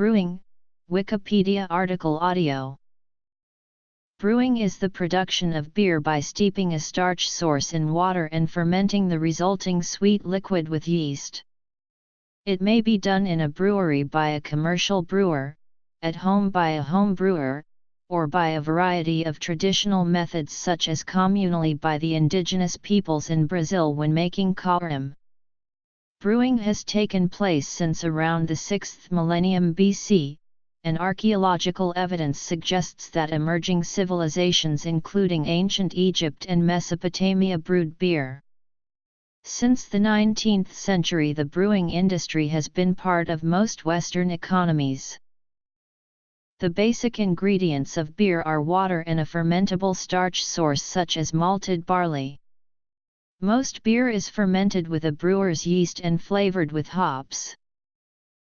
Brewing, Wikipedia article audio. Brewing is the production of beer by steeping a starch source in water and fermenting the resulting sweet liquid with yeast. It may be done in a brewery by a commercial brewer, at home by a home brewer, or by a variety of traditional methods such as communally by the indigenous peoples in Brazil when making caurm. Brewing has taken place since around the 6th millennium BC, and archaeological evidence suggests that emerging civilizations including ancient Egypt and Mesopotamia brewed beer. Since the 19th century, the brewing industry has been part of most Western economies. The basic ingredients of beer are water and a fermentable starch source such as malted barley. Most beer is fermented with a brewer's yeast and flavored with hops.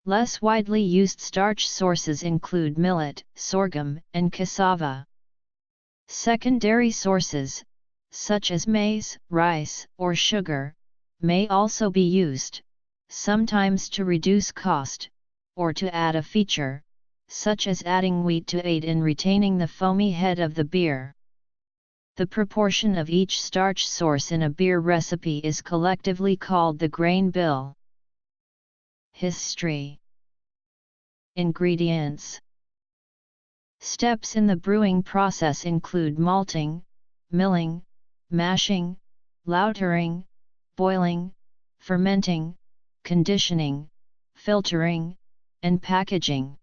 Less widely used starch sources include millet, sorghum, and cassava. Secondary sources, such as maize, rice, or sugar, may also be used, sometimes to reduce cost, or to add a feature, such as adding wheat to aid in retaining the foamy head of the beer. The proportion of each starch source in a beer recipe is collectively called the grain bill. History. Ingredients. Steps in the brewing process include malting, milling, mashing, lautering, boiling, fermenting, conditioning, filtering, and packaging.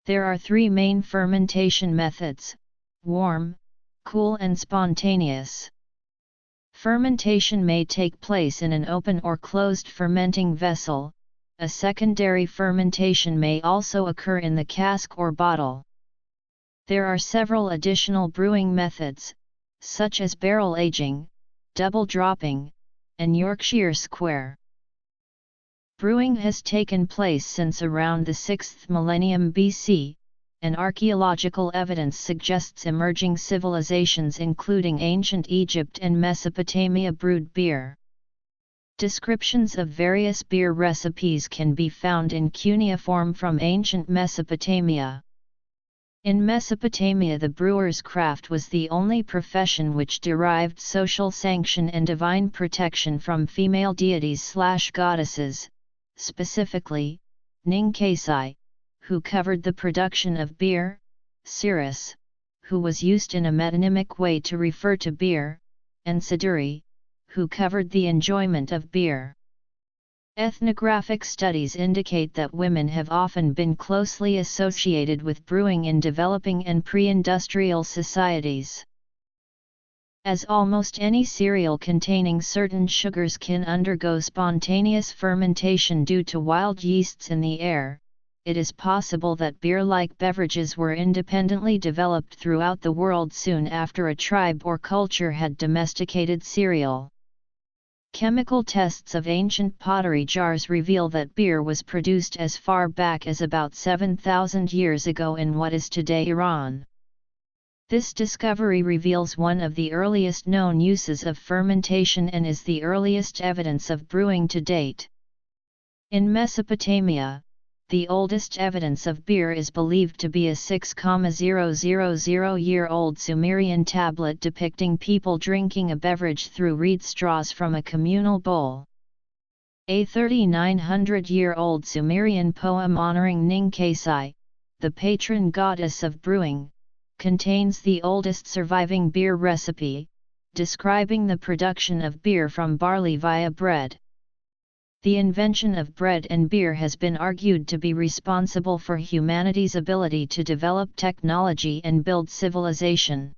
There are three main fermentation methods: warm, cool and spontaneous. Fermentation may take place in an open or closed fermenting vessel. A secondary fermentation may also occur in the cask or bottle. There are several additional brewing methods, such as barrel aging, double dropping, and Yorkshire square. Brewing has taken place since around the 6th millennium BC, and archaeological evidence suggests emerging civilizations including ancient Egypt and Mesopotamia brewed beer. Descriptions of various beer recipes can be found in cuneiform from ancient Mesopotamia. In Mesopotamia, the brewer's craft was the only profession which derived social sanction and divine protection from female deities/goddesses, specifically, Ninkasi, who covered the production of beer, Ceres, who was used in a metonymic way to refer to beer, and Siduri, who covered the enjoyment of beer. Ethnographic studies indicate that women have often been closely associated with brewing in developing and pre-industrial societies. As almost any cereal containing certain sugars can undergo spontaneous fermentation due to wild yeasts in the air, it is possible that beer-like beverages were independently developed throughout the world soon after a tribe or culture had domesticated cereal. Chemical tests of ancient pottery jars reveal that beer was produced as far back as about 7,000 years ago in what is today Iran. This discovery reveals one of the earliest known uses of fermentation and is the earliest evidence of brewing to date. In Mesopotamia, the oldest evidence of beer is believed to be a 6,000-year-old Sumerian tablet depicting people drinking a beverage through reed straws from a communal bowl. A 3,900-year-old Sumerian poem honoring Ninkasi, the patron goddess of brewing, contains the oldest surviving beer recipe, describing the production of beer from barley via bread. The invention of bread and beer has been argued to be responsible for humanity's ability to develop technology and build civilization.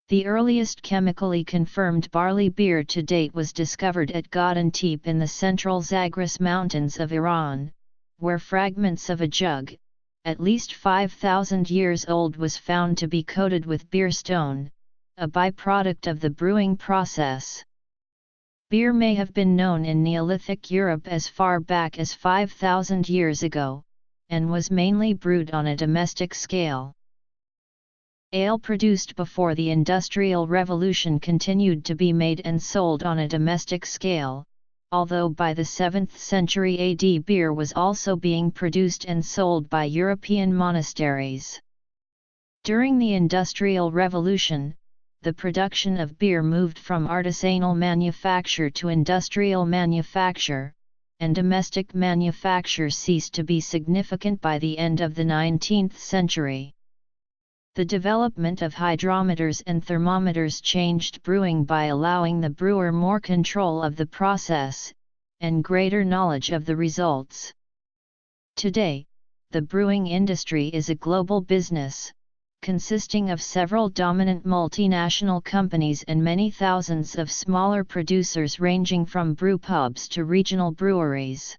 The earliest chemically confirmed barley beer to date was discovered at Gaziantep in the central Zagros Mountains of Iran, where fragments of a jug, at least 5,000 years old, was found to be coated with beer stone, a byproduct of the brewing process. Beer may have been known in Neolithic Europe as far back as 5,000 years ago, and was mainly brewed on a domestic scale. Ale produced before the Industrial Revolution continued to be made and sold on a domestic scale, although by the 7th century AD beer was also being produced and sold by European monasteries. During the Industrial Revolution, the production of beer moved from artisanal manufacture to industrial manufacture, and domestic manufacture ceased to be significant by the end of the 19th century. The development of hydrometers and thermometers changed brewing by allowing the brewer more control of the process, and greater knowledge of the results. Today, the brewing industry is a global business, consisting of several dominant multinational companies and many thousands of smaller producers ranging from brew pubs to regional breweries.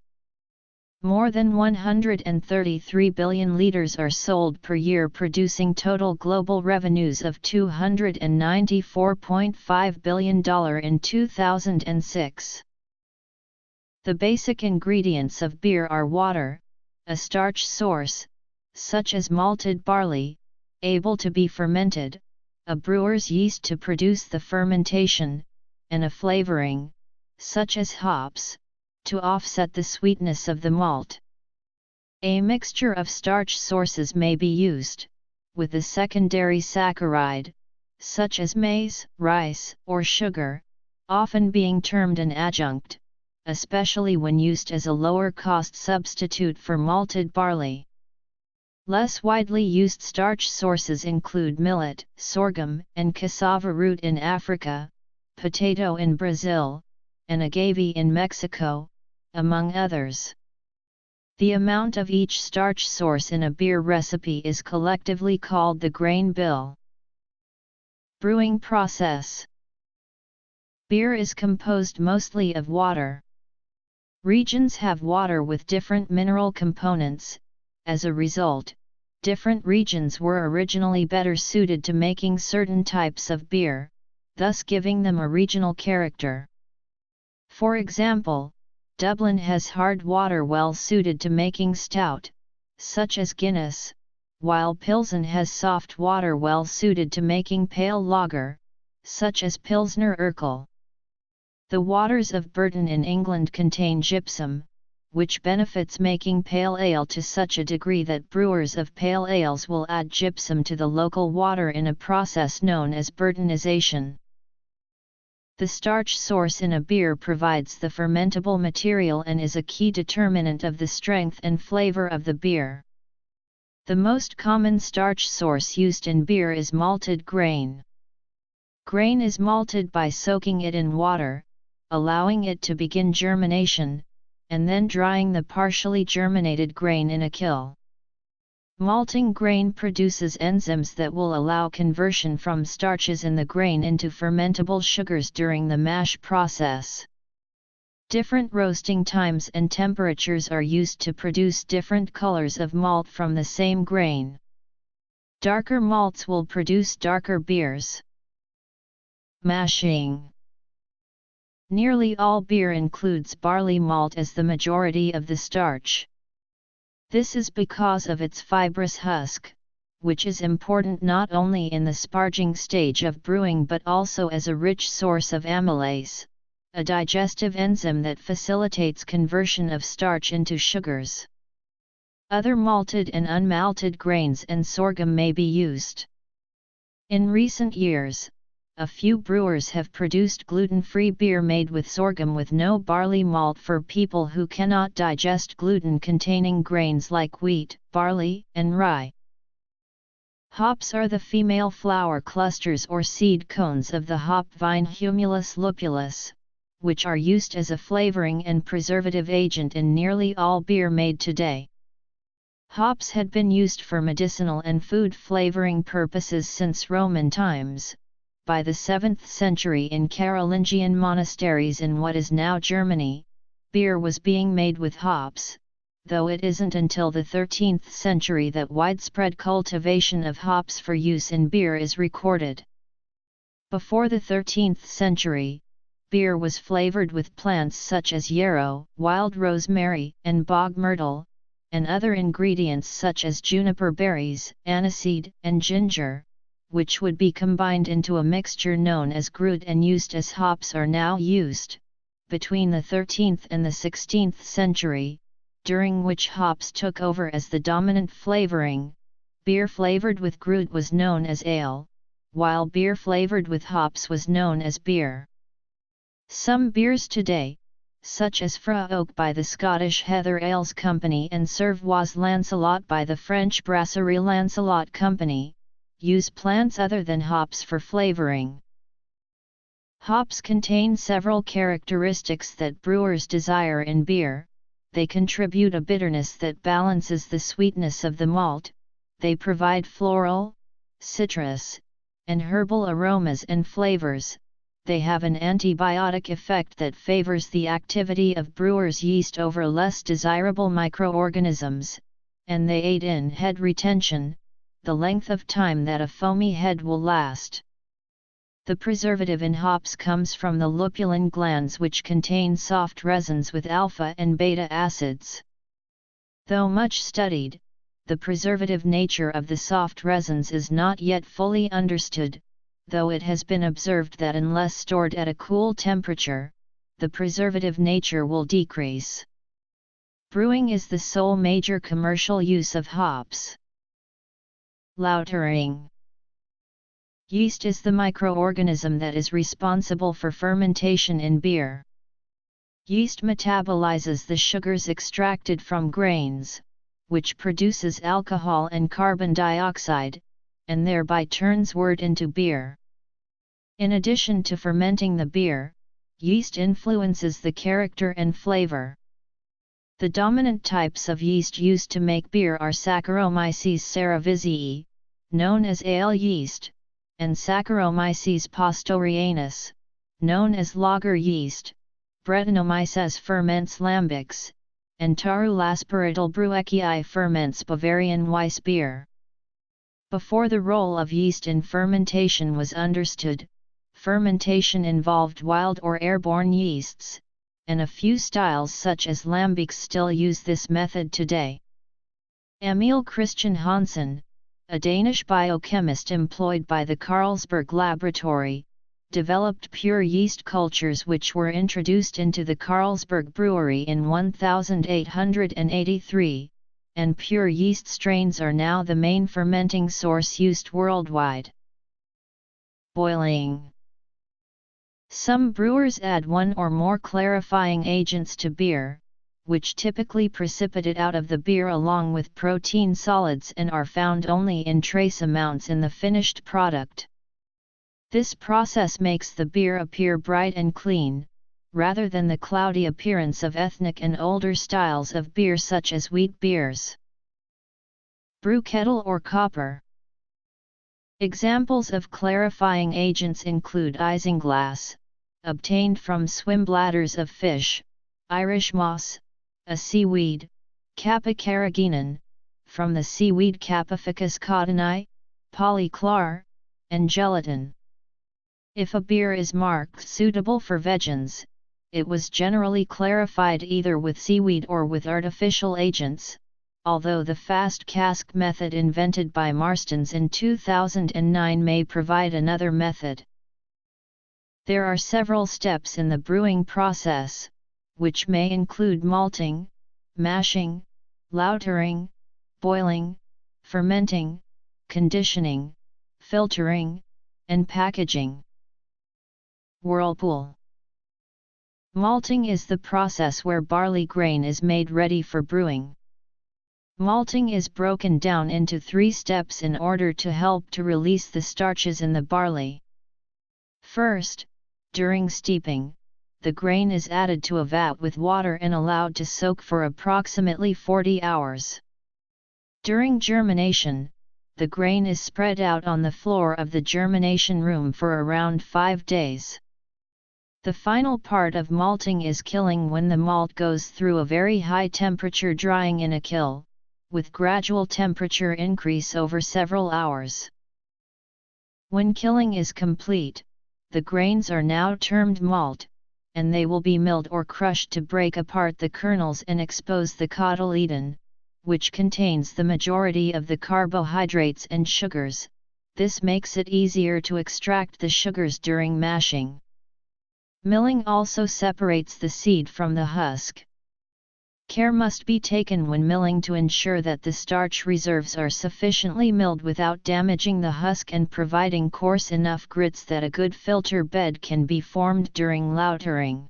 More than 133 billion liters are sold per year, producing total global revenues of $294.5 billion in 2006. The basic ingredients of beer are water, a starch source, such as malted barley, able to be fermented, a brewer's yeast to produce the fermentation, and a flavoring, such as hops, to offset the sweetness of the malt. A mixture of starch sources may be used, with a secondary saccharide, such as maize, rice, or sugar, often being termed an adjunct, especially when used as a lower-cost substitute for malted barley. Less widely used starch sources include millet, sorghum, and cassava root in Africa, potato in Brazil, and agave in Mexico, among others. The amount of each starch source in a beer recipe is collectively called the grain bill. Brewing process. Beer is composed mostly of water. Regions have water with different mineral components. As a result, different regions were originally better suited to making certain types of beer, thus giving them a regional character. For example, Dublin has hard water well suited to making stout, such as Guinness, while Pilsen has soft water well suited to making pale lager, such as Pilsner Urquell. The waters of Burton in England contain gypsum, which benefits making pale ale to such a degree that brewers of pale ales will add gypsum to the local water in a process known as Burtonization. The starch source in a beer provides the fermentable material and is a key determinant of the strength and flavor of the beer. The most common starch source used in beer is malted grain. Grain is malted by soaking it in water, allowing it to begin germination, and then drying the partially germinated grain in a kiln. Malting grain produces enzymes that will allow conversion from starches in the grain into fermentable sugars during the mash process. Different roasting times and temperatures are used to produce different colors of malt from the same grain. Darker malts will produce darker beers. Mashing. Nearly all beer includes barley malt as the majority of the starch. This is because of its fibrous husk, which is important not only in the sparging stage of brewing but also as a rich source of amylase, a digestive enzyme that facilitates conversion of starch into sugars. Other malted and unmalted grains and sorghum may be used. In recent years, a few brewers have produced gluten-free beer made with sorghum with no barley malt for people who cannot digest gluten-containing grains like wheat, barley, and rye. Hops are the female flower clusters or seed cones of the hop vine Humulus lupulus, which are used as a flavoring and preservative agent in nearly all beer made today. Hops had been used for medicinal and food flavoring purposes since Roman times. By the 7th century in Carolingian monasteries in what is now Germany, beer was being made with hops, though it isn't until the 13th century that widespread cultivation of hops for use in beer is recorded. Before the 13th century, beer was flavored with plants such as yarrow, wild rosemary, and bog myrtle, and other ingredients such as juniper berries, aniseed, and ginger, which would be combined into a mixture known as gruit and used as hops are now used. between the 13th and the 16th century, during which hops took over as the dominant flavoring. Beer flavored with gruit was known as ale, while beer flavored with hops was known as beer. Some beers today, such as Fra Oak by the Scottish Heather Ales Company and Cervoise Lancelot by the French brasserie Lancelot Company, use plants other than hops for flavoring. Hops contain several characteristics that brewers desire in beer. They contribute a bitterness that balances the sweetness of the malt. They provide floral, citrus, and herbal aromas and flavors. They have an antibiotic effect that favors the activity of brewer's yeast over less desirable microorganisms, and they aid in head retention, the length of time that a foamy head will last. The preservative in hops comes from the lupulin glands, which contain soft resins with alpha and beta acids. Though much studied, the preservative nature of the soft resins is not yet fully understood, though it has been observed that unless stored at a cool temperature, the preservative nature will decrease. Brewing is the sole major commercial use of hops. Lautering. Yeast is the microorganism that is responsible for fermentation in beer. Yeast metabolizes the sugars extracted from grains, which produces alcohol and carbon dioxide, and thereby turns wort into beer. In addition to fermenting the beer, yeast influences the character and flavor. The dominant types of yeast used to make beer are Saccharomyces cerevisiae, known as ale yeast, and Saccharomyces pastorianus, known as lager yeast, Brettanomyces ferments lambics, and Taurulaspirital ferments Bavarian Weiss beer. Before the role of yeast in fermentation was understood, fermentation involved wild or airborne yeasts, and a few styles such as lambics still use this method today. Emil Christian Hansen, a Danish biochemist employed by the Carlsberg Laboratory, developed pure yeast cultures which were introduced into the Carlsberg Brewery in 1883, and pure yeast strains are now the main fermenting source used worldwide. Boiling. Some brewers add one or more clarifying agents to beer, which typically precipitate out of the beer along with protein solids and are found only in trace amounts in the finished product. This process makes the beer appear bright and clean, rather than the cloudy appearance of ethnic and older styles of beer such as wheat beers. Brew kettle or copper. Examples of clarifying agents include isinglass, obtained from swim bladders of fish, Irish moss, a seaweed, Kappa carrageenan, from the seaweed Kappaficus cottoni, polychlor, and gelatin. If a beer is marked suitable for vegans, it was generally clarified either with seaweed or with artificial agents, although the fast cask method invented by Marstons in 2009 may provide another method. There are several steps in the brewing process, which may include malting, mashing, lautering, boiling, fermenting, conditioning, filtering, and packaging. Whirlpool. Malting is the process where barley grain is made ready for brewing. Malting is broken down into 3 steps in order to help to release the starches in the barley. First, during steeping, the grain is added to a vat with water and allowed to soak for approximately 40 hours. During germination, the grain is spread out on the floor of the germination room for around 5 days. The final part of malting is killing, when the malt goes through a very high temperature drying in a kiln, with gradual temperature increase over several hours. When killing is complete, the grains are now termed malt, and they will be milled or crushed to break apart the kernels and expose the cotyledon, which contains the majority of the carbohydrates and sugars. This makes it easier to extract the sugars during mashing. Milling also separates the seed from the husk. Care must be taken when milling to ensure that the starch reserves are sufficiently milled without damaging the husk and providing coarse enough grits that a good filter bed can be formed during lautering.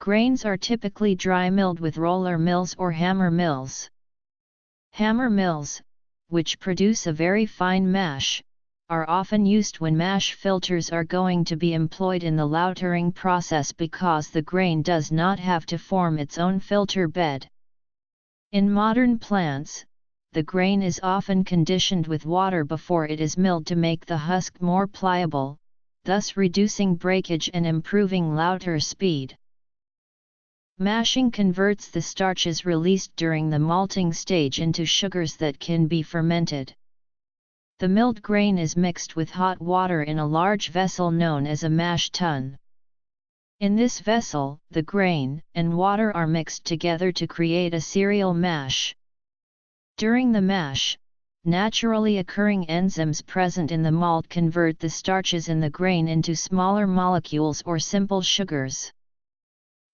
Grains are typically dry milled with roller mills or hammer mills. Hammer mills, which produce a very fine mash, are often used when mash filters are going to be employed in the lautering process because the grain does not have to form its own filter bed. In modern plants, the grain is often conditioned with water before it is milled to make the husk more pliable, thus reducing breakage and improving lauter speed. Mashing converts the starches released during the malting stage into sugars that can be fermented. The milled grain is mixed with hot water in a large vessel known as a mash tun. In this vessel, the grain and water are mixed together to create a cereal mash. During the mash, naturally occurring enzymes present in the malt convert the starches in the grain into smaller molecules or simple sugars.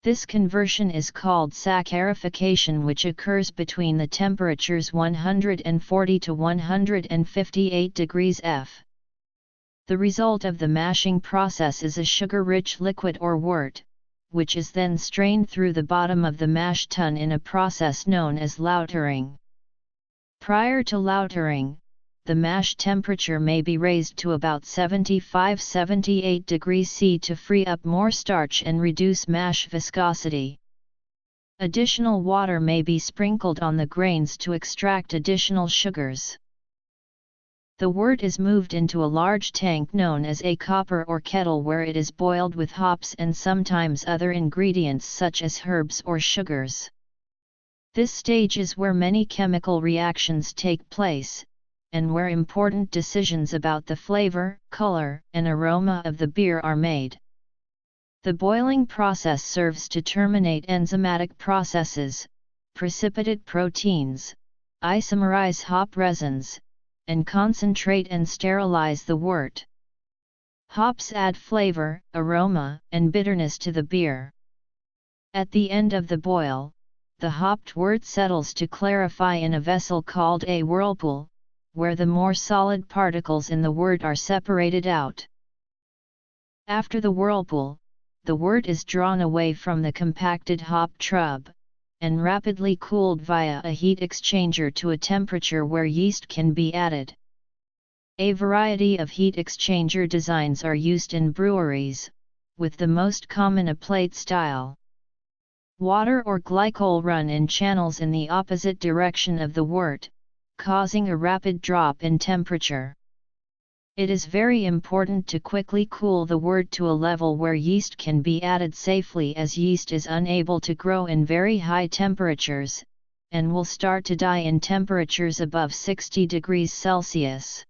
This conversion is called saccharification, which occurs between the temperatures 140 to 158 degrees F. The result of the mashing process is a sugar-rich liquid or wort, which is then strained through the bottom of the mash tun in a process known as lautering. Prior to lautering, the mash temperature may be raised to about 75–78 degrees C to free up more starch and reduce mash viscosity. Additional water may be sprinkled on the grains to extract additional sugars. The wort is moved into a large tank known as a copper or kettle where it is boiled with hops and sometimes other ingredients such as herbs or sugars. This stage is where many chemical reactions take place, and where important decisions about the flavor, color, and aroma of the beer are made. The boiling process serves to terminate enzymatic processes, precipitate proteins, isomerize hop resins, and concentrate and sterilize the wort. Hops add flavor, aroma, and bitterness to the beer. At the end of the boil, the hopped wort settles to clarify in a vessel called a whirlpool, where the more solid particles in the wort are separated out. After the whirlpool, the wort is drawn away from the compacted hop trub, and rapidly cooled via a heat exchanger to a temperature where yeast can be added. A variety of heat exchanger designs are used in breweries, with the most common a plate style. Water or glycol run in channels in the opposite direction of the wort, causing a rapid drop in temperature. It is very important to quickly cool the wort to a level where yeast can be added safely, as yeast is unable to grow in very high temperatures, and will start to die in temperatures above 60 degrees Celsius.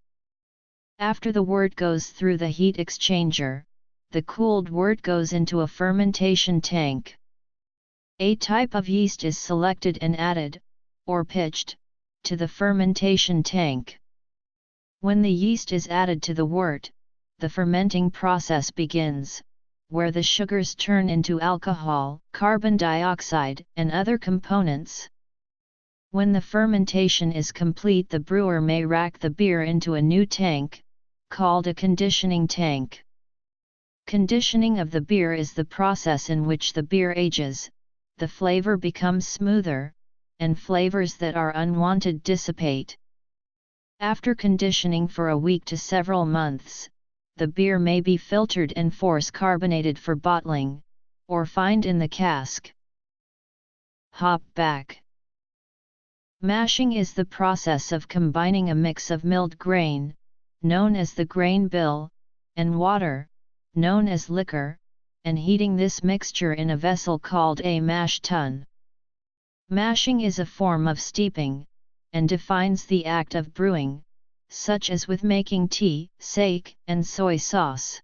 After the wort goes through the heat exchanger, the cooled wort goes into a fermentation tank. A type of yeast is selected and added, or pitched, to the fermentation tank. When the yeast is added to the wort, the fermenting process begins, where the sugars turn into alcohol, carbon dioxide, and other components. When the fermentation is complete, the brewer may rack the beer into a new tank, called a conditioning tank. Conditioning of the beer is the process in which the beer ages, the flavor becomes smoother, and flavors that are unwanted dissipate. After conditioning for a week to several months, the beer may be filtered and force carbonated for bottling, or fined in the cask. Hop back. Mashing is the process of combining a mix of milled grain, known as the grain bill, and water, known as liquor, and heating this mixture in a vessel called a mash tun. Mashing is a form of steeping, and defines the act of brewing, such as with making tea, sake, and soy sauce.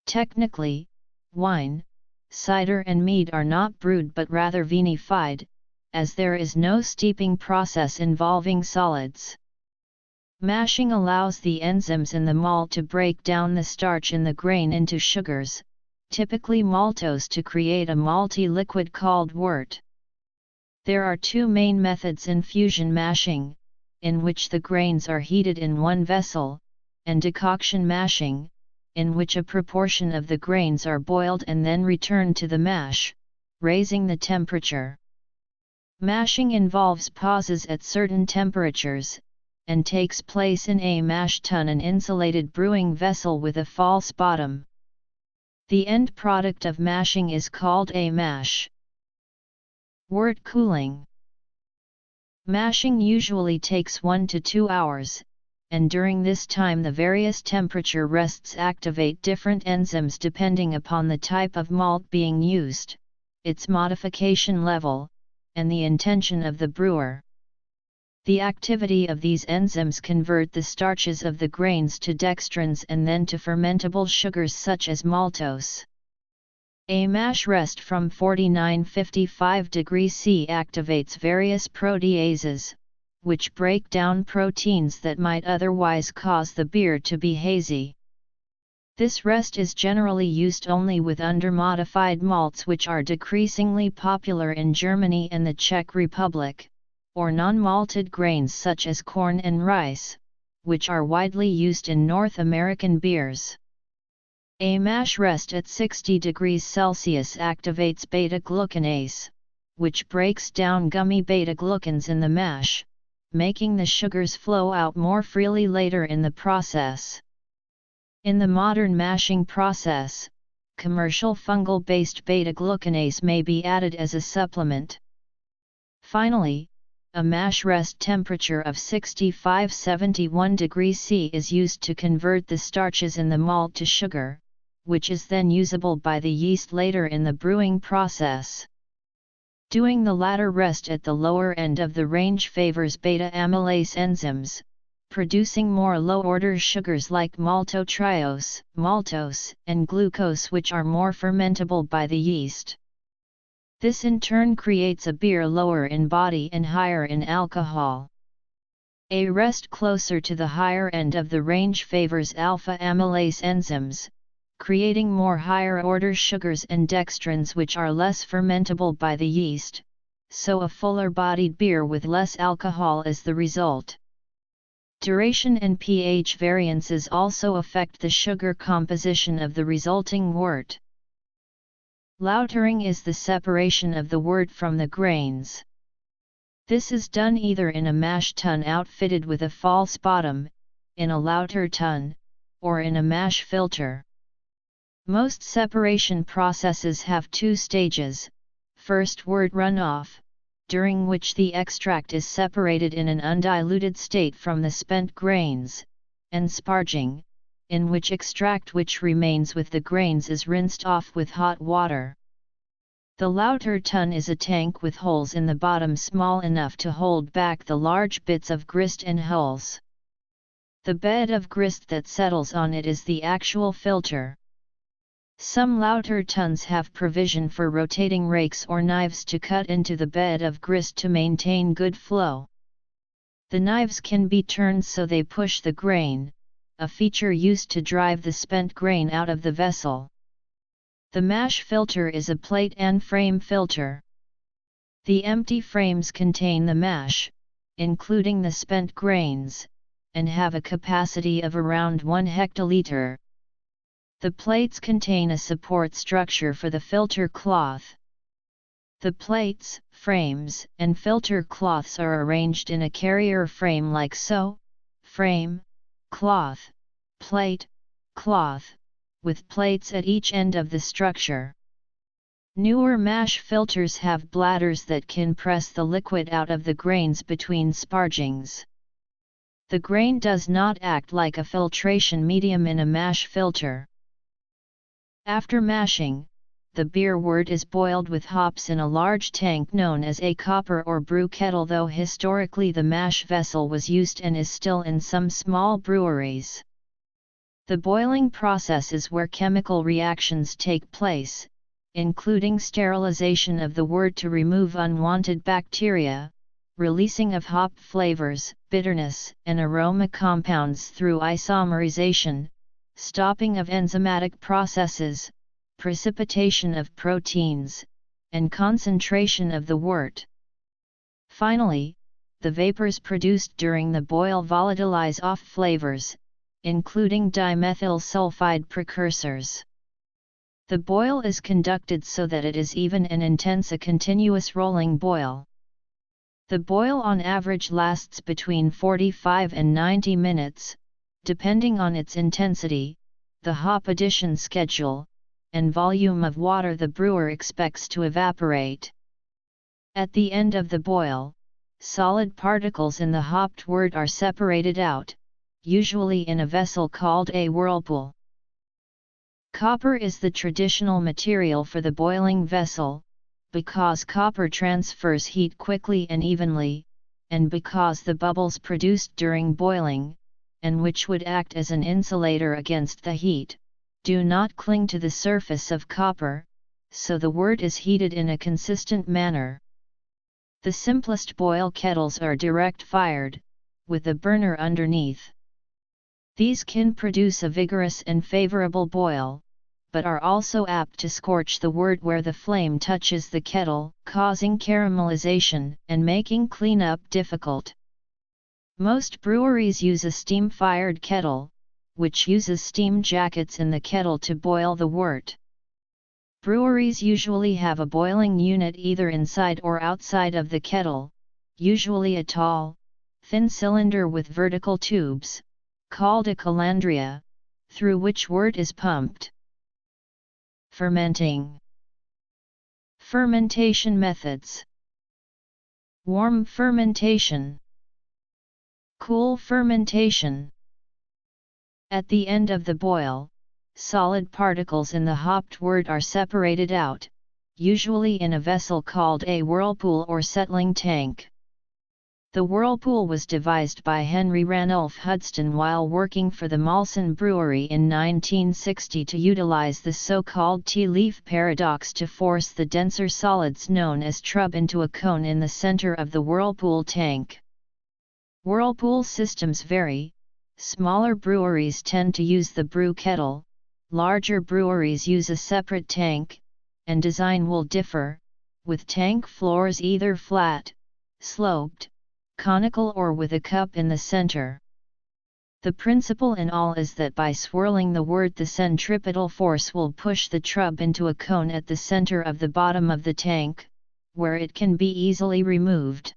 Technically, wine, cider and mead are not brewed but rather vinified, as there is no steeping process involving solids. Mashing allows the enzymes in the malt to break down the starch in the grain into sugars, typically maltose, to create a malty liquid called wort. There are two main methods: infusion mashing, in which the grains are heated in one vessel, and decoction mashing, in which a proportion of the grains are boiled and then returned to the mash, raising the temperature. Mashing involves pauses at certain temperatures, and takes place in a mash tun, an insulated brewing vessel with a false bottom. The end product of mashing is called a mash. Wort cooling. Mashing usually takes 1 to 2 hours, and during this time the various temperature rests activate different enzymes depending upon the type of malt being used, its modification level, and the intention of the brewer. The activity of these enzymes convert the starches of the grains to dextrins and then to fermentable sugars such as maltose. A mash rest from 49–55 degrees C activates various proteases, which break down proteins that might otherwise cause the beer to be hazy. This rest is generally used only with undermodified malts, which are decreasingly popular in Germany and the Czech Republic, or non-malted grains such as corn and rice, which are widely used in North American beers. A mash rest at 60 degrees Celsius activates beta-glucanase, which breaks down gummy beta-glucans in the mash, making the sugars flow out more freely later in the process. In the modern mashing process, commercial fungal-based beta-glucanase may be added as a supplement. Finally, a mash rest temperature of 65–71 degrees C is used to convert the starches in the malt to sugar, which is then usable by the yeast later in the brewing process. Doing the latter rest at the lower end of the range favors beta-amylase enzymes, producing more low-order sugars like maltotriose, maltose, and glucose, which are more fermentable by the yeast. This in turn creates a beer lower in body and higher in alcohol. A rest closer to the higher end of the range favors alpha-amylase enzymes, creating more higher-order sugars and dextrins, which are less fermentable by the yeast, so a fuller-bodied beer with less alcohol is the result. Duration and pH variances also affect the sugar composition of the resulting wort. Lautering is the separation of the wort from the grains. This is done either in a mash tun outfitted with a false bottom, in a lauter tun, or in a mash filter. Most separation processes have two stages: first, wort runoff, during which the extract is separated in an undiluted state from the spent grains, and sparging, in which extract which remains with the grains is rinsed off with hot water. The lauter tun is a tank with holes in the bottom small enough to hold back the large bits of grist and hulls. The bed of grist that settles on it is the actual filter. Some lauter tuns have provision for rotating rakes or knives to cut into the bed of grist to maintain good flow. The knives can be turned so they push the grain, a feature used to drive the spent grain out of the vessel. The mash filter is a plate and frame filter. The empty frames contain the mash, including the spent grains, and have a capacity of around 1 hectoliter. The plates contain a support structure for the filter cloth. The plates, frames, and filter cloths are arranged in a carrier frame like so: frame, cloth, plate, cloth, with plates at each end of the structure. Newer mash filters have bladders that can press the liquid out of the grains between spargings. The grain does not act like a filtration medium in a mash filter. After mashing, the beer wort is boiled with hops in a large tank known as a copper or brew kettle, though historically the mash vessel was used and is still in some small breweries. The boiling process is where chemical reactions take place, including sterilization of the wort to remove unwanted bacteria, releasing of hop flavors, bitterness, and aroma compounds through isomerization, stopping of enzymatic processes, precipitation of proteins, and concentration of the wort. Finally, the vapors produced during the boil volatilize off flavors, including dimethyl sulfide precursors. The boil is conducted so that it is even and intense, a continuous rolling boil. The boil on average lasts between 45 and 90 minutes, depending on its intensity, the hop addition schedule, and volume of water the brewer expects to evaporate. At the end of the boil, solid particles in the hopped wort are separated out, usually in a vessel called a whirlpool. Copper is the traditional material for the boiling vessel, because copper transfers heat quickly and evenly, and because the bubbles produced during boiling, and which would act as an insulator against the heat, do not cling to the surface of copper, so the wort is heated in a consistent manner. The simplest boil kettles are direct fired, with a burner underneath. These can produce a vigorous and favorable boil, but are also apt to scorch the wort where the flame touches the kettle, causing caramelization and making cleanup difficult. Most breweries use a steam-fired kettle, which uses steam jackets in the kettle to boil the wort. Breweries usually have a boiling unit either inside or outside of the kettle, usually a tall, thin cylinder with vertical tubes, called a calandria, through which wort is pumped. Fermenting. Fermentation methods. Warm fermentation. Cool fermentation. At the end of the boil, solid particles in the hopped wort are separated out, usually in a vessel called a whirlpool or settling tank. The whirlpool was devised by Henry Ranulph Hudston while working for the Molson Brewery in 1960 to utilize the so-called tea leaf paradox to force the denser solids known as trub into a cone in the center of the whirlpool tank. Whirlpool systems vary. Smaller breweries tend to use the brew kettle, larger breweries use a separate tank, and design will differ, with tank floors either flat, sloped, conical or with a cup in the center. The principle in all is that by swirling the wort the centripetal force will push the trub into a cone at the center of the bottom of the tank, where it can be easily removed.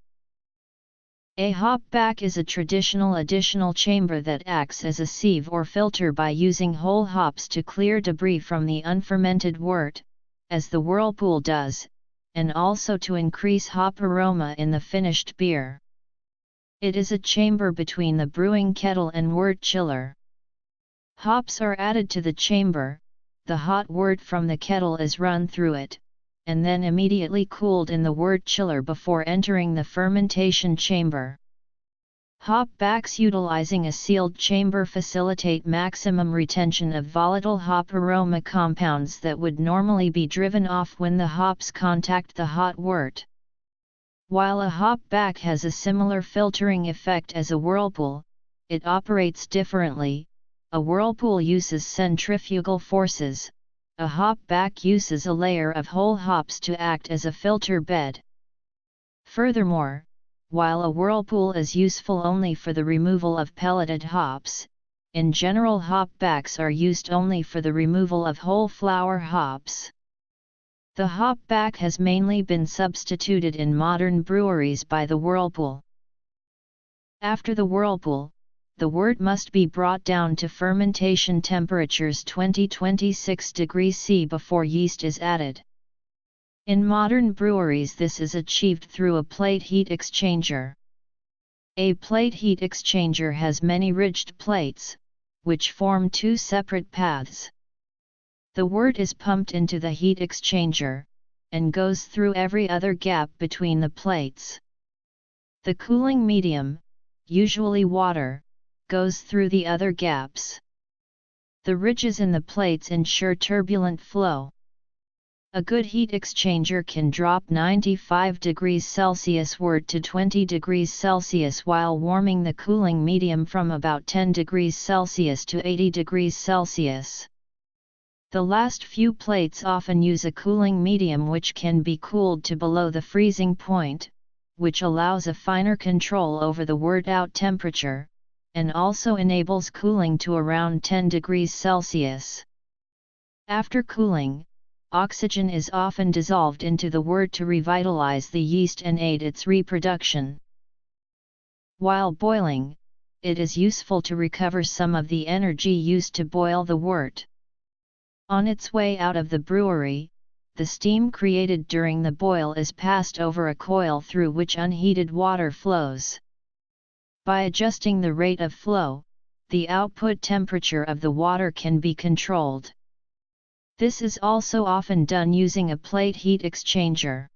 A hopback is a traditional additional chamber that acts as a sieve or filter by using whole hops to clear debris from the unfermented wort, as the whirlpool does, and also to increase hop aroma in the finished beer. It is a chamber between the brewing kettle and wort chiller. Hops are added to the chamber, the hot wort from the kettle is run through it, and then immediately cooled in the wort chiller before entering the fermentation chamber. Hopbacks utilizing a sealed chamber facilitate maximum retention of volatile hop aroma compounds that would normally be driven off when the hops contact the hot wort. While a hopback has a similar filtering effect as a whirlpool, it operates differently. A whirlpool uses centrifugal forces. A hopback uses a layer of whole hops to act as a filter bed. Furthermore, while a whirlpool is useful only for the removal of pelleted hops, in general hopbacks are used only for the removal of whole flower hops. The hopback has mainly been substituted in modern breweries by the whirlpool. After the whirlpool, the wort must be brought down to fermentation temperatures 20-26 degrees C before yeast is added. In modern breweries this is achieved through a plate heat exchanger. A plate heat exchanger has many ridged plates, which form two separate paths. The wort is pumped into the heat exchanger, and goes through every other gap between the plates. The cooling medium, usually water, goes through the other gaps. The ridges in the plates ensure turbulent flow. A good heat exchanger can drop 95 degrees Celsius wort to 20 degrees Celsius while warming the cooling medium from about 10 degrees Celsius to 80 degrees Celsius. The last few plates often use a cooling medium which can be cooled to below the freezing point, which allows a finer control over the wort out temperature, and also enables cooling to around 10 degrees Celsius. After cooling, oxygen is often dissolved into the wort to revitalize the yeast and aid its reproduction. While boiling, it is useful to recover some of the energy used to boil the wort. On its way out of the brewery, the steam created during the boil is passed over a coil through which unheated water flows. By adjusting the rate of flow, the output temperature of the water can be controlled. This is also often done using a plate heat exchanger.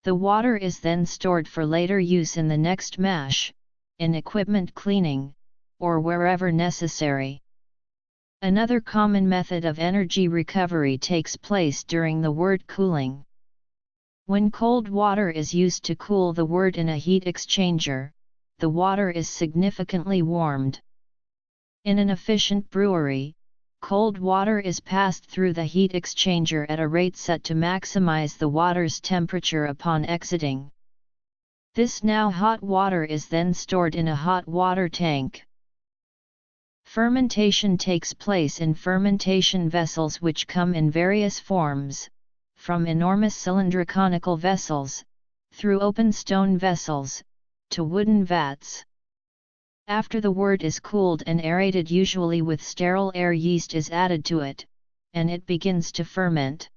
The water is then stored for later use in the next mash, in equipment cleaning, or wherever necessary. Another common method of energy recovery takes place during the wort cooling. When cold water is used to cool the wort in a heat exchanger, the water is significantly warmed. In an efficient brewery, cold water is passed through the heat exchanger at a rate set to maximize the water's temperature upon exiting. This now hot water is then stored in a hot water tank. Fermentation takes place in fermentation vessels which come in various forms, from enormous cylindroconical vessels, through open stone vessels, to wooden vats. After the wort is cooled and aerated, usually with sterile air, yeast is added to it, and it begins to ferment.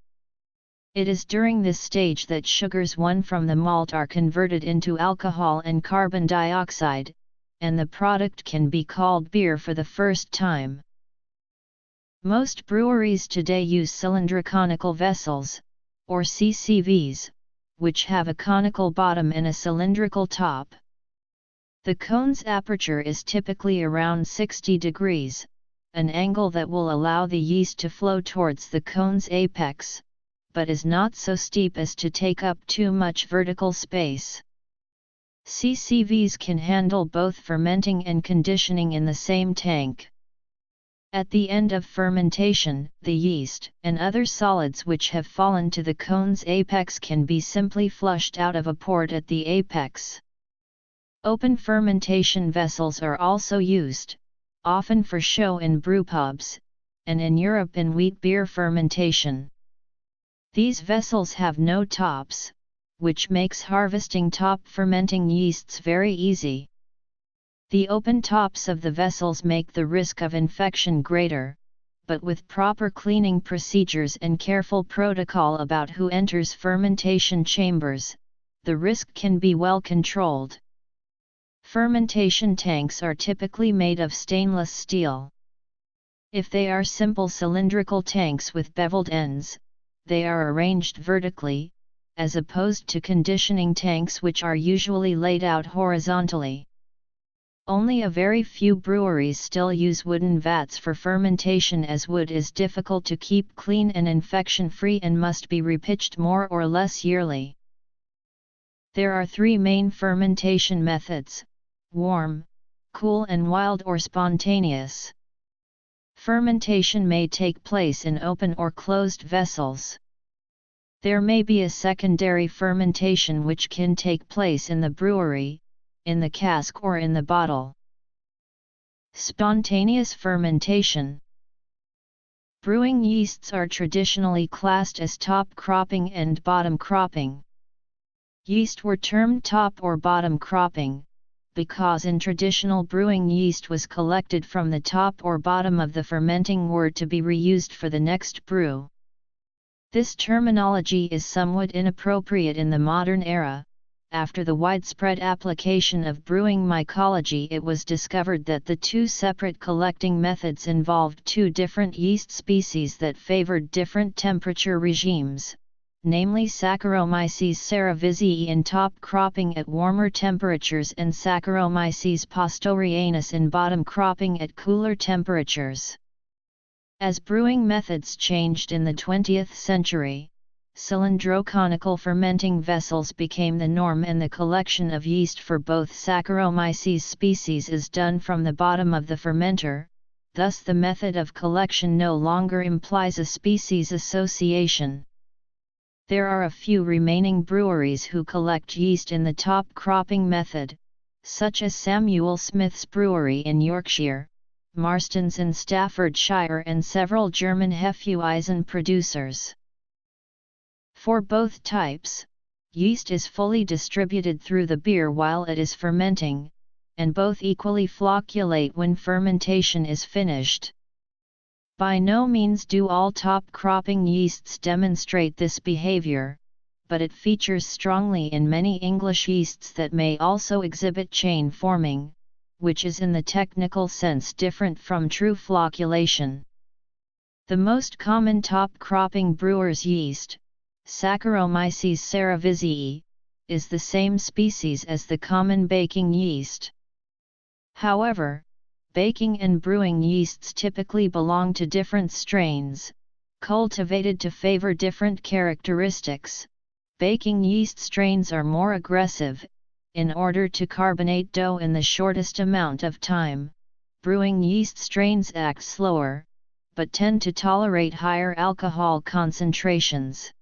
It is during this stage that sugars won from the malt are converted into alcohol and carbon dioxide, and the product can be called beer for the first time. Most breweries today use cylindroconical vessels, or CCVs, which have a conical bottom and a cylindrical top. The cone's aperture is typically around 60 degrees, an angle that will allow the yeast to flow towards the cone's apex, but is not so steep as to take up too much vertical space. CCVs can handle both fermenting and conditioning in the same tank. At the end of fermentation, the yeast and other solids which have fallen to the cone's apex can be simply flushed out of a port at the apex. Open fermentation vessels are also used, often for show in brewpubs, and in Europe in wheat beer fermentation. These vessels have no tops, which makes harvesting top fermenting yeasts very easy. The open tops of the vessels make the risk of infection greater, but with proper cleaning procedures and careful protocol about who enters fermentation chambers, the risk can be well controlled. Fermentation tanks are typically made of stainless steel. If they are simple cylindrical tanks with beveled ends, they are arranged vertically, as opposed to conditioning tanks which are usually laid out horizontally. Only a very few breweries still use wooden vats for fermentation, as wood is difficult to keep clean and infection-free and must be repitched more or less yearly. There are three main fermentation methods: warm, cool and wild or spontaneous. Fermentation may take place in open or closed vessels. There may be a secondary fermentation which can take place in the brewery, in the cask or in the bottle. Spontaneous fermentation. Brewing yeasts are traditionally classed as top cropping and bottom cropping. Yeast were termed top or bottom cropping, because in traditional brewing yeast was collected from the top or bottom of the fermenting wort to be reused for the next brew. This terminology is somewhat inappropriate in the modern era. After the widespread application of brewing mycology, it was discovered that the two separate collecting methods involved two different yeast species that favored different temperature regimes, namely Saccharomyces cerevisiae in top cropping at warmer temperatures and Saccharomyces pastorianus in bottom cropping at cooler temperatures. As brewing methods changed in the 20th century, cylindroconical fermenting vessels became the norm, and the collection of yeast for both Saccharomyces species is done from the bottom of the fermenter, thus the method of collection no longer implies a species association. There are a few remaining breweries who collect yeast in the top cropping method, such as Samuel Smith's Brewery in Yorkshire, Marston's in Staffordshire, and several German Hefeweizen producers. For both types, yeast is fully distributed through the beer while it is fermenting, and both equally flocculate when fermentation is finished. By no means do all top cropping yeasts demonstrate this behavior, but it features strongly in many English yeasts that may also exhibit chain forming, which is in the technical sense different from true flocculation. The most common top cropping brewer's yeast, Saccharomyces cerevisiae, is the same species as the common baking yeast. However, baking and brewing yeasts typically belong to different strains, cultivated to favor different characteristics. Baking yeast strains are more aggressive, in order to carbonate dough in the shortest amount of time. Brewing yeast strains act slower, but tend to tolerate higher alcohol concentrations.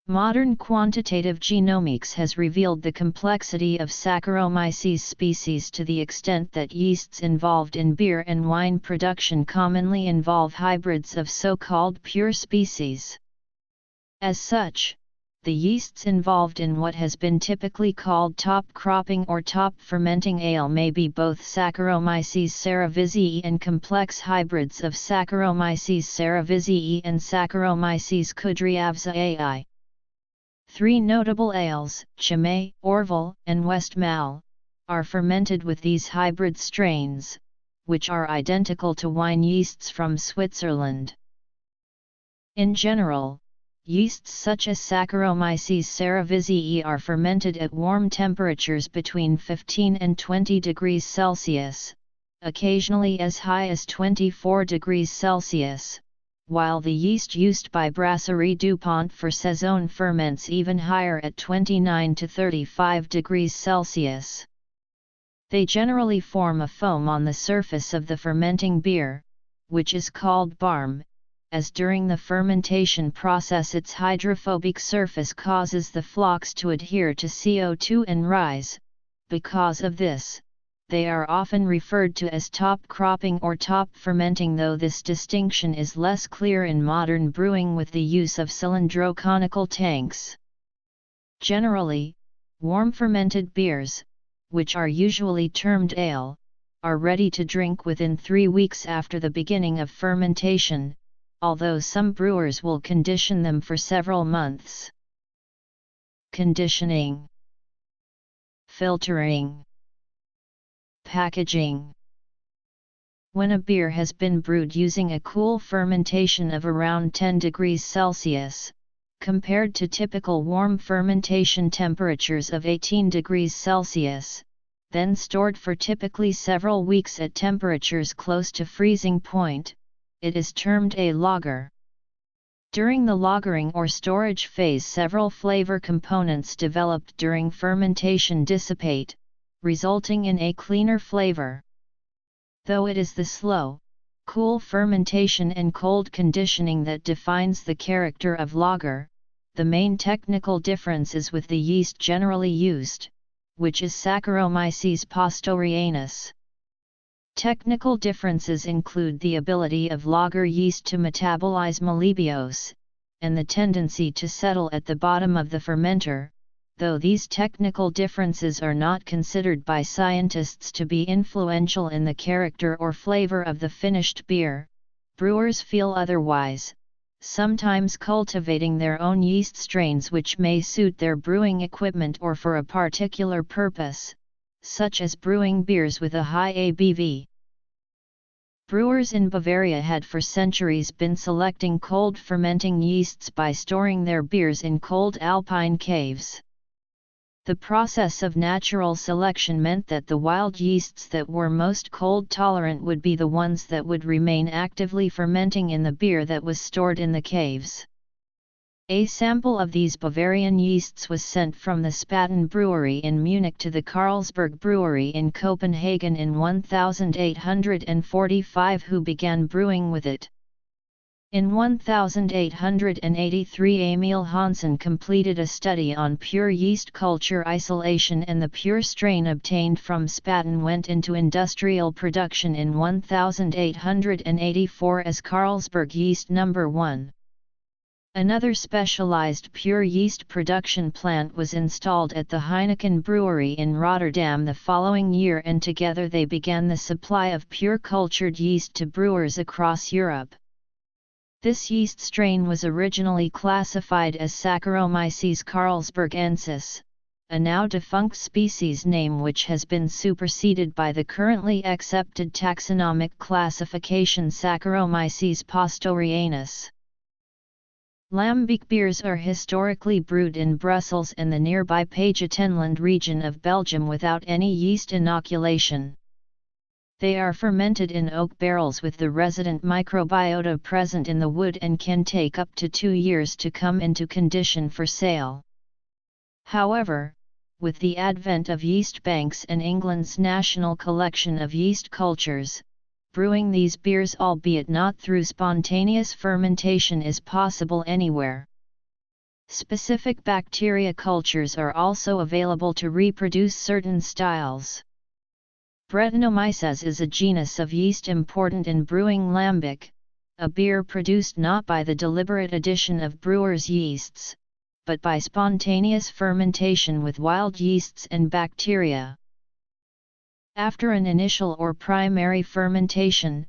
Modern quantitative genomics has revealed the complexity of Saccharomyces species to the extent that yeasts involved in beer and wine production commonly involve hybrids of so-called pure species. As such, the yeasts involved in what has been typically called top cropping or top fermenting ale may be both Saccharomyces cerevisiae and complex hybrids of Saccharomyces cerevisiae and Saccharomyces kudryavziae. Three notable ales, Chimay, Orval, and Westmalle, are fermented with these hybrid strains, which are identical to wine yeasts from Switzerland. In general, yeasts such as Saccharomyces cerevisiae are fermented at warm temperatures between 15 and 20 degrees Celsius, occasionally as high as 24 degrees Celsius, while the yeast used by Brasserie Dupont for Saison ferments even higher at 29 to 35 degrees Celsius. They generally form a foam on the surface of the fermenting beer, which is called barm, as during the fermentation process its hydrophobic surface causes the flocks to adhere to CO2 and rise. Because of this, they are often referred to as top cropping or top fermenting, though this distinction is less clear in modern brewing with the use of cylindroconical tanks. Generally, warm fermented beers, which are usually termed ale, are ready to drink within 3 weeks after the beginning of fermentation, although some brewers will condition them for several months. Conditioning, filtering, packaging. When a beer has been brewed using a cool fermentation of around 10 degrees Celsius, compared to typical warm fermentation temperatures of 18 degrees Celsius, then stored for typically several weeks at temperatures close to freezing point, it is termed a lager. During the lagering or storage phase, several flavor components developed during fermentation dissipate, resulting in a cleaner flavor. Though it is the slow, cool fermentation and cold conditioning that defines the character of lager, the main technical difference is with the yeast generally used, which is Saccharomyces pastorianus. Technical differences include the ability of lager yeast to metabolize melibbiose, and the tendency to settle at the bottom of the fermenter. Though these technical differences are not considered by scientists to be influential in the character or flavor of the finished beer, brewers feel otherwise, sometimes cultivating their own yeast strains which may suit their brewing equipment or for a particular purpose, such as brewing beers with a high ABV. Brewers in Bavaria had for centuries been selecting cold fermenting yeasts by storing their beers in cold alpine caves. The process of natural selection meant that the wild yeasts that were most cold tolerant would be the ones that would remain actively fermenting in the beer that was stored in the caves. A sample of these Bavarian yeasts was sent from the Spaten brewery in Munich to the Carlsberg brewery in Copenhagen in 1845, who began brewing with it. In 1883, Emil Hansen completed a study on pure yeast culture isolation, and the pure strain obtained from Spaten went into industrial production in 1884 as Carlsberg yeast No. 1. Another specialized pure yeast production plant was installed at the Heineken brewery in Rotterdam the following year, and together they began the supply of pure cultured yeast to brewers across Europe. This yeast strain was originally classified as Saccharomyces carlsbergensis, a now defunct species name which has been superseded by the currently accepted taxonomic classification Saccharomyces pastorianus. Lambic beers are historically brewed in Brussels and the nearby Pays-Atenland region of Belgium without any yeast inoculation. They are fermented in oak barrels with the resident microbiota present in the wood and can take up to 2 years to come into condition for sale. However, with the advent of yeast banks and England's national collection of yeast cultures, brewing these beers, albeit not through spontaneous fermentation, is possible anywhere. Specific bacteria cultures are also available to reproduce certain styles. Brettanomyces is a genus of yeast important in brewing lambic, a beer produced not by the deliberate addition of brewers' yeasts, but by spontaneous fermentation with wild yeasts and bacteria. After an initial or primary fermentation,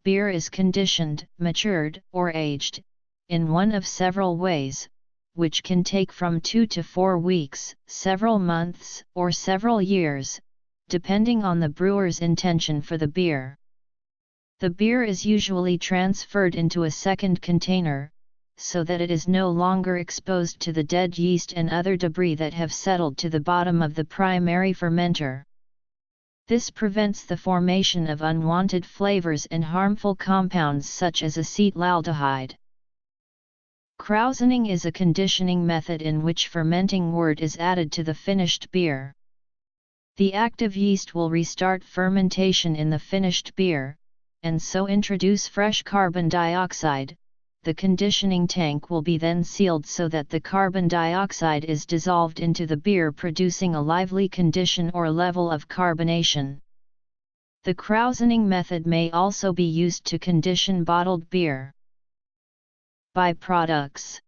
beer is conditioned, matured, or aged, in one of several ways, which can take from 2 to 4 weeks, several months, or several years, depending on the brewer's intention for the beer. The beer is usually transferred into a second container, so that it is no longer exposed to the dead yeast and other debris that have settled to the bottom of the primary fermenter. This prevents the formation of unwanted flavors and harmful compounds such as acetaldehyde. Krausening is a conditioning method in which fermenting wort is added to the finished beer. The active yeast will restart fermentation in the finished beer, and so introduce fresh carbon dioxide. The conditioning tank will be then sealed so that the carbon dioxide is dissolved into the beer, producing a lively condition or level of carbonation. The krausening method may also be used to condition bottled beer. Byproducts.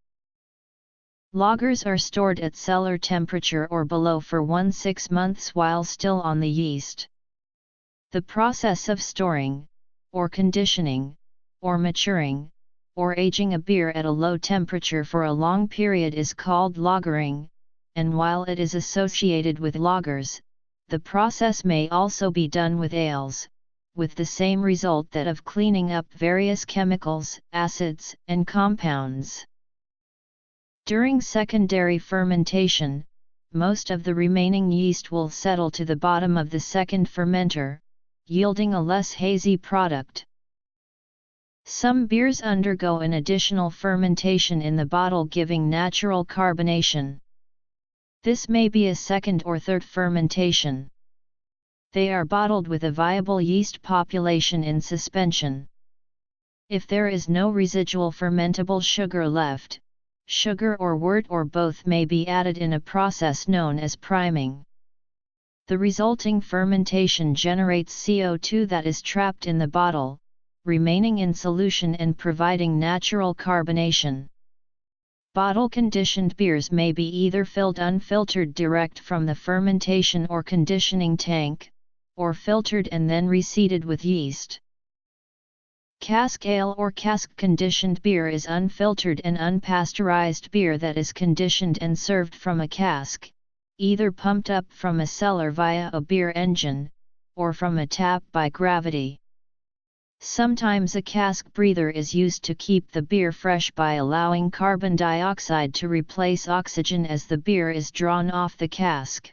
Lagers are stored at cellar temperature or below for 1–6 months while still on the yeast. The process of storing, or conditioning, or maturing, or aging a beer at a low temperature for a long period is called lagering, and while it is associated with lagers, the process may also be done with ales, with the same result that of cleaning up various chemicals, acids, and compounds. During secondary fermentation, most of the remaining yeast will settle to the bottom of the second fermenter, yielding a less hazy product. Some beers undergo an additional fermentation in the bottle, giving natural carbonation. This may be a second or third fermentation. They are bottled with a viable yeast population in suspension. If there is no residual fermentable sugar left, sugar or wort or both may be added in a process known as priming. The resulting fermentation generates CO2 that is trapped in the bottle, remaining in solution and providing natural carbonation. Bottle-conditioned beers may be either filled unfiltered direct from the fermentation or conditioning tank, or filtered and then reseeded with yeast. Cask ale or cask-conditioned beer is unfiltered and unpasteurized beer that is conditioned and served from a cask, either pumped up from a cellar via a beer engine, or from a tap by gravity. Sometimes a cask breather is used to keep the beer fresh by allowing carbon dioxide to replace oxygen as the beer is drawn off the cask.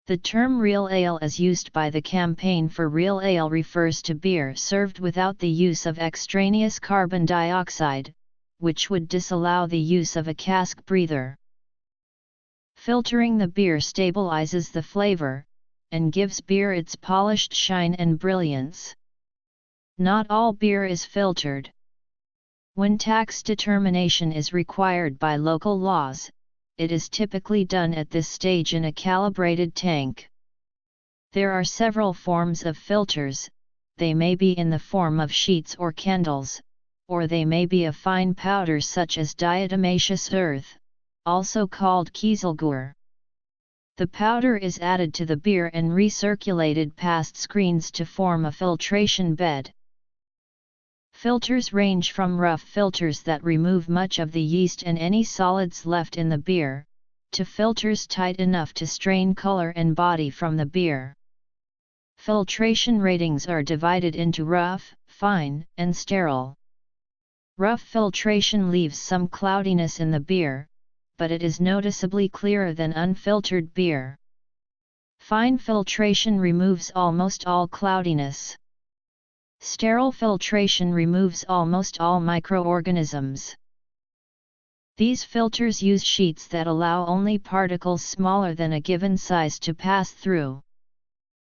The term real ale, as used by the Campaign for Real Ale, refers to beer served without the use of extraneous carbon dioxide, which would disallow the use of a cask breather. Filtering the beer stabilizes the flavor, and gives beer its polished shine and brilliance. Not all beer is filtered. When tax determination is required by local laws, it is typically done at this stage in a calibrated tank. There are several forms of filters. They may be in the form of sheets or candles, or they may be a fine powder such as diatomaceous earth, also called kieselguhr. The powder is added to the beer and recirculated past screens to form a filtration bed. Filters range from rough filters that remove much of the yeast and any solids left in the beer, to filters tight enough to strain color and body from the beer. Filtration ratings are divided into rough, fine, and sterile. Rough filtration leaves some cloudiness in the beer, but it is noticeably clearer than unfiltered beer. Fine filtration removes almost all cloudiness. Sterile filtration removes almost all microorganisms. These filters use sheets that allow only particles smaller than a given size to pass through.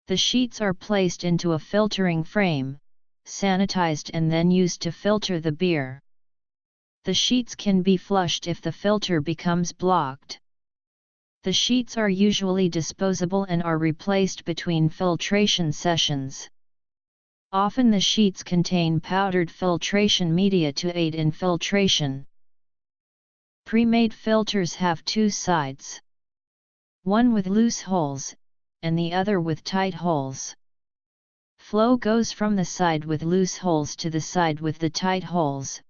The sheets are placed into a filtering frame, sanitized and then used to filter the beer. The sheets can be flushed if the filter becomes blocked. The sheets are usually disposable and are replaced between filtration sessions. Often the sheets contain powdered filtration media to aid in filtration. Pre-made filters have two sides. One with loose holes, and the other with tight holes. Flow goes from the side with loose holes to the side with the tight holes,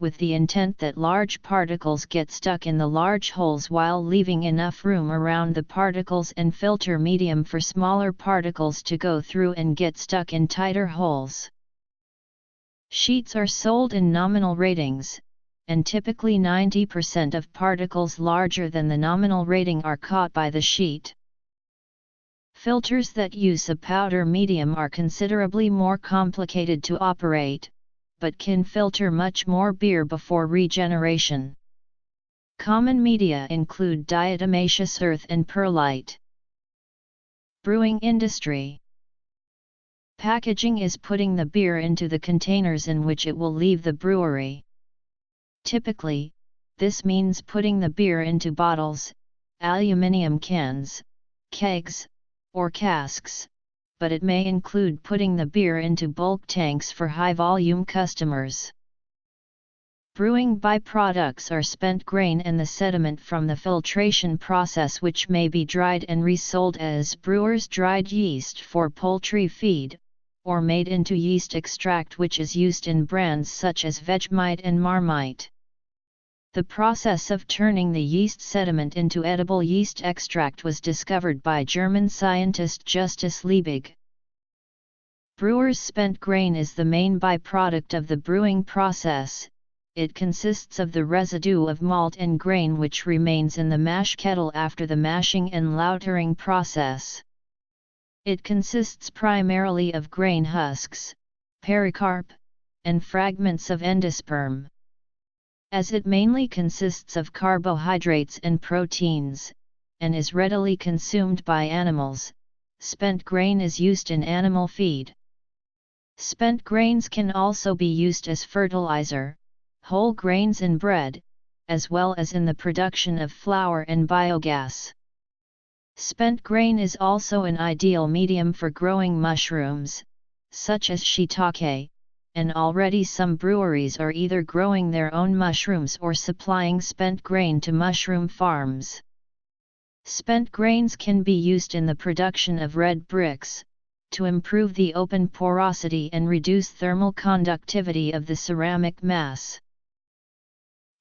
with the intent that large particles get stuck in the large holes while leaving enough room around the particles and filter medium for smaller particles to go through and get stuck in tighter holes. Sheets are sold in nominal ratings, and typically 90% of particles larger than the nominal rating are caught by the sheet. Filters that use a powder medium are considerably more complicated to operate, but can filter much more beer before regeneration. Common media include diatomaceous earth and perlite. Brewing industry. Packaging is putting the beer into the containers in which it will leave the brewery. Typically, this means putting the beer into bottles, aluminum cans, kegs, or casks, but it may include putting the beer into bulk tanks for high-volume customers. Brewing byproducts are spent grain and the sediment from the filtration process, which may be dried and resold as brewer's dried yeast for poultry feed, or made into yeast extract, which is used in brands such as Vegemite and Marmite. The process of turning the yeast sediment into edible yeast extract was discovered by German scientist Justus Liebig. Brewer's spent grain is the main byproduct of the brewing process. It consists of the residue of malt and grain which remains in the mash kettle after the mashing and lautering process. It consists primarily of grain husks, pericarp, and fragments of endosperm. As it mainly consists of carbohydrates and proteins, and is readily consumed by animals, spent grain is used in animal feed. Spent grains can also be used as fertilizer, whole grains in bread, as well as in the production of flour and biogas. Spent grain is also an ideal medium for growing mushrooms, such as shiitake, and already some breweries are either growing their own mushrooms or supplying spent grain to mushroom farms. Spent grains can be used in the production of red bricks, to improve the open porosity and reduce thermal conductivity of the ceramic mass.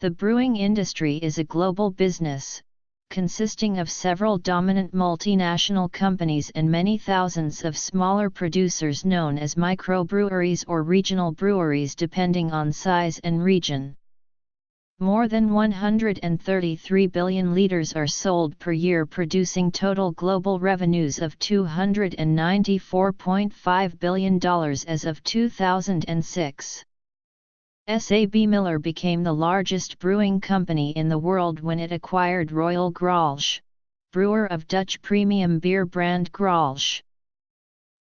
The brewing industry is a global business, consisting of several dominant multinational companies and many thousands of smaller producers known as microbreweries or regional breweries depending on size and region. More than 133 billion liters are sold per year, producing total global revenues of $294.5 billion as of 2006. SAB Miller became the largest brewing company in the world when it acquired Royal Grolsch, brewer of Dutch premium beer brand Grolsch.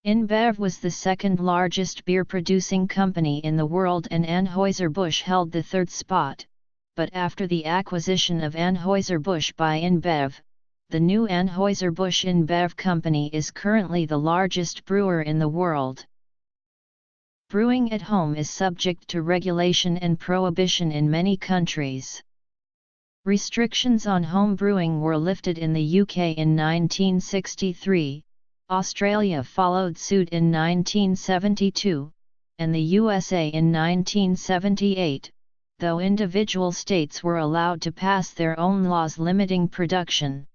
InBev was the second largest beer-producing company in the world and Anheuser-Busch held the third spot, but after the acquisition of Anheuser-Busch by InBev, the new Anheuser-Busch InBev company is currently the largest brewer in the world. Brewing at home is subject to regulation and prohibition in many countries. Restrictions on home brewing were lifted in the UK in 1963, Australia followed suit in 1972, and the USA in 1978, though individual states were allowed to pass their own laws limiting production.